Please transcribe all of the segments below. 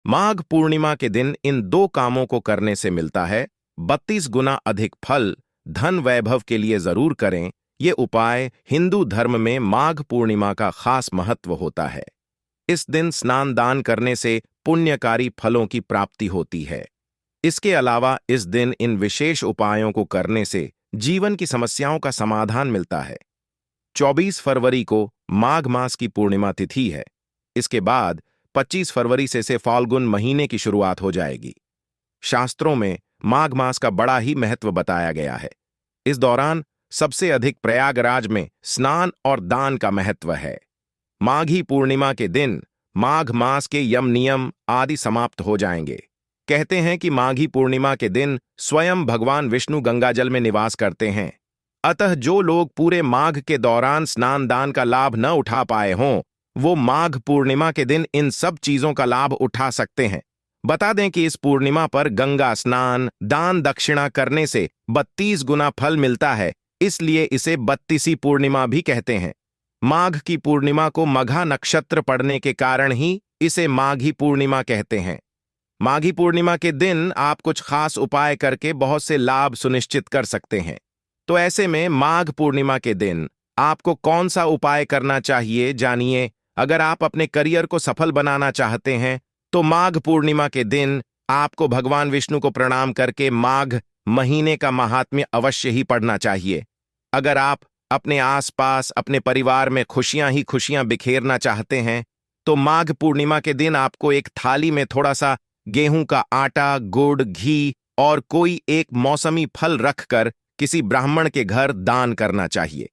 माघ पूर्णिमा के दिन इन दो कामों को करने से मिलता है 32 गुना अधिक फल। धन वैभव के लिए जरूर करें। ये उपाय हिंदू धर्म में माघ पूर्णिमा का खास महत्व होता है। इस दिन स्नान दान करने से पुण्यकारी फलों की प्राप्ति होती है। इसके अलावा इस दिन इन विशेष उपायों को करने से जीवन की समस्याओं का समाधान मिलता है। 24 फरवरी को माघ मास की पूर्णिमा तिथि है। इसके बाद 25 फरवरी से फाल्गुन महीने की शुरुआत हो जाएगी। शास्त्रों में माघ मास का बड़ा ही महत्व बताया गया है। इस दौरान सबसे अधिक प्रयागराज में स्नान और दान का महत्व है। माघी पूर्णिमा के दिन माघ मास के यम नियम आदि समाप्त हो जाएंगे। कहते हैं कि माघी पूर्णिमा के दिन स्वयं भगवान विष्णु गंगाजल में निवास करते हैं। अतः जो लोग पूरे माघ के दौरान स्नान दान का लाभ न उठा पाए हों, वो माघ पूर्णिमा के दिन इन सब चीजों का लाभ उठा सकते हैं। बता दें कि इस पूर्णिमा पर गंगा स्नान दान दक्षिणा करने से 32 गुना फल मिलता है, इसलिए इसे 32वीं पूर्णिमा भी कहते हैं। माघ की पूर्णिमा को मघा नक्षत्र पड़ने के कारण ही इसे माघी पूर्णिमा कहते हैं। माघी पूर्णिमा के दिन आप कुछ खास उपाय करके बहुत से लाभ सुनिश्चित कर सकते हैं। तो ऐसे में माघ पूर्णिमा के दिन आपको कौन सा उपाय करना चाहिए, जानिए। अगर आप अपने करियर को सफल बनाना चाहते हैं तो माघ पूर्णिमा के दिन आपको भगवान विष्णु को प्रणाम करके माघ महीने का महात्म्य अवश्य ही पढ़ना चाहिए। अगर आप अपने आसपास अपने परिवार में खुशियां ही खुशियां बिखेरना चाहते हैं तो माघ पूर्णिमा के दिन आपको एक थाली में थोड़ा सा गेहूं का आटा, गुड़, घी और कोई एक मौसमी फल रखकर किसी ब्राह्मण के घर दान करना चाहिए।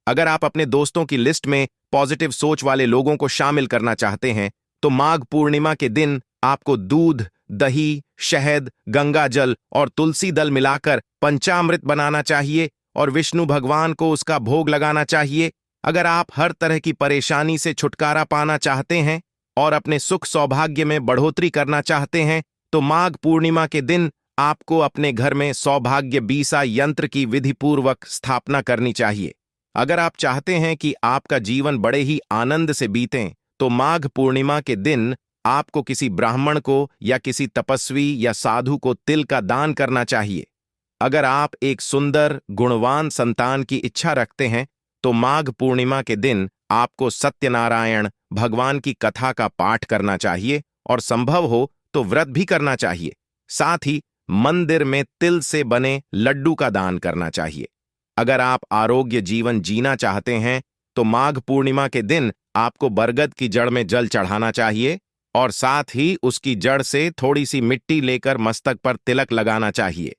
अगर आप अपने दोस्तों की लिस्ट में पॉजिटिव सोच वाले लोगों को शामिल करना चाहते हैं तो माघ पूर्णिमा के दिन आपको दूध, दही, शहद, गंगा जल और तुलसी दल मिलाकर पंचामृत बनाना चाहिए और विष्णु भगवान को उसका भोग लगाना चाहिए। अगर आप हर तरह की परेशानी से छुटकारा पाना चाहते हैं और अपने सुख सौभाग्य में बढ़ोतरी करना चाहते हैं तो माघ पूर्णिमा के दिन आपको अपने घर में सौभाग्य बीसा यंत्र की विधिपूर्वक स्थापना करनी चाहिए। अगर आप चाहते हैं कि आपका जीवन बड़े ही आनंद से बीते तो माघ पूर्णिमा के दिन आपको किसी ब्राह्मण को या किसी तपस्वी या साधु को तिल का दान करना चाहिए। अगर आप एक सुंदर गुणवान संतान की इच्छा रखते हैं तो माघ पूर्णिमा के दिन आपको सत्यनारायण भगवान की कथा का पाठ करना चाहिए और संभव हो तो व्रत भी करना चाहिए। साथ ही मंदिर में तिल से बने लड्डू का दान करना चाहिए। अगर आप आरोग्य जीवन जीना चाहते हैं तो माघ पूर्णिमा के दिन आपको बरगद की जड़ में जल चढ़ाना चाहिए और साथ ही उसकी जड़ से थोड़ी सी मिट्टी लेकर मस्तक पर तिलक लगाना चाहिए।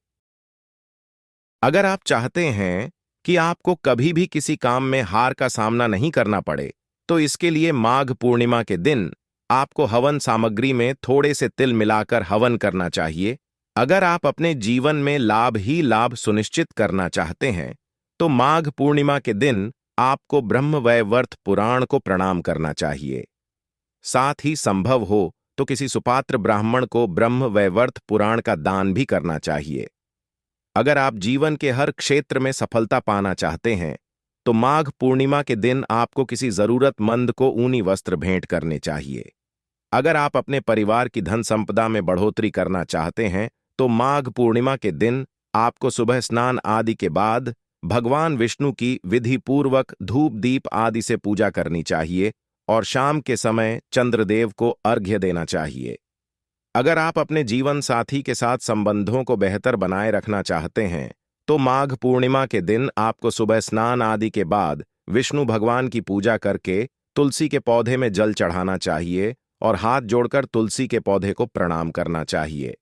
अगर आप चाहते हैं कि आपको कभी भी किसी काम में हार का सामना नहीं करना पड़े तो इसके लिए माघ पूर्णिमा के दिन आपको हवन सामग्री में थोड़े से तिल मिलाकर हवन करना चाहिए। अगर आप अपने जीवन में लाभ ही लाभ सुनिश्चित करना चाहते हैं तो माघ पूर्णिमा के दिन आपको ब्रह्मवैवर्त पुराण को प्रणाम करना चाहिए। साथ ही संभव हो तो किसी सुपात्र ब्राह्मण को ब्रह्मवैवर्त पुराण का दान भी करना चाहिए। अगर आप जीवन के हर क्षेत्र में सफलता पाना चाहते हैं तो माघ पूर्णिमा के दिन आपको किसी जरूरतमंद को ऊनी वस्त्र भेंट करने चाहिए। अगर आप अपने परिवार की धन संपदा में बढ़ोतरी करना चाहते हैं तो माघ पूर्णिमा के दिन आपको सुबह स्नान आदि के बाद भगवान विष्णु की विधिपूर्वक धूप दीप आदि से पूजा करनी चाहिए और शाम के समय चंद्रदेव को अर्घ्य देना चाहिए। अगर आप अपने जीवन साथी के साथ संबंधों को बेहतर बनाए रखना चाहते हैं तो माघ पूर्णिमा के दिन आपको सुबह स्नान आदि के बाद विष्णु भगवान की पूजा करके तुलसी के पौधे में जल चढ़ाना चाहिए और हाथ जोड़कर तुलसी के पौधे को प्रणाम करना चाहिए।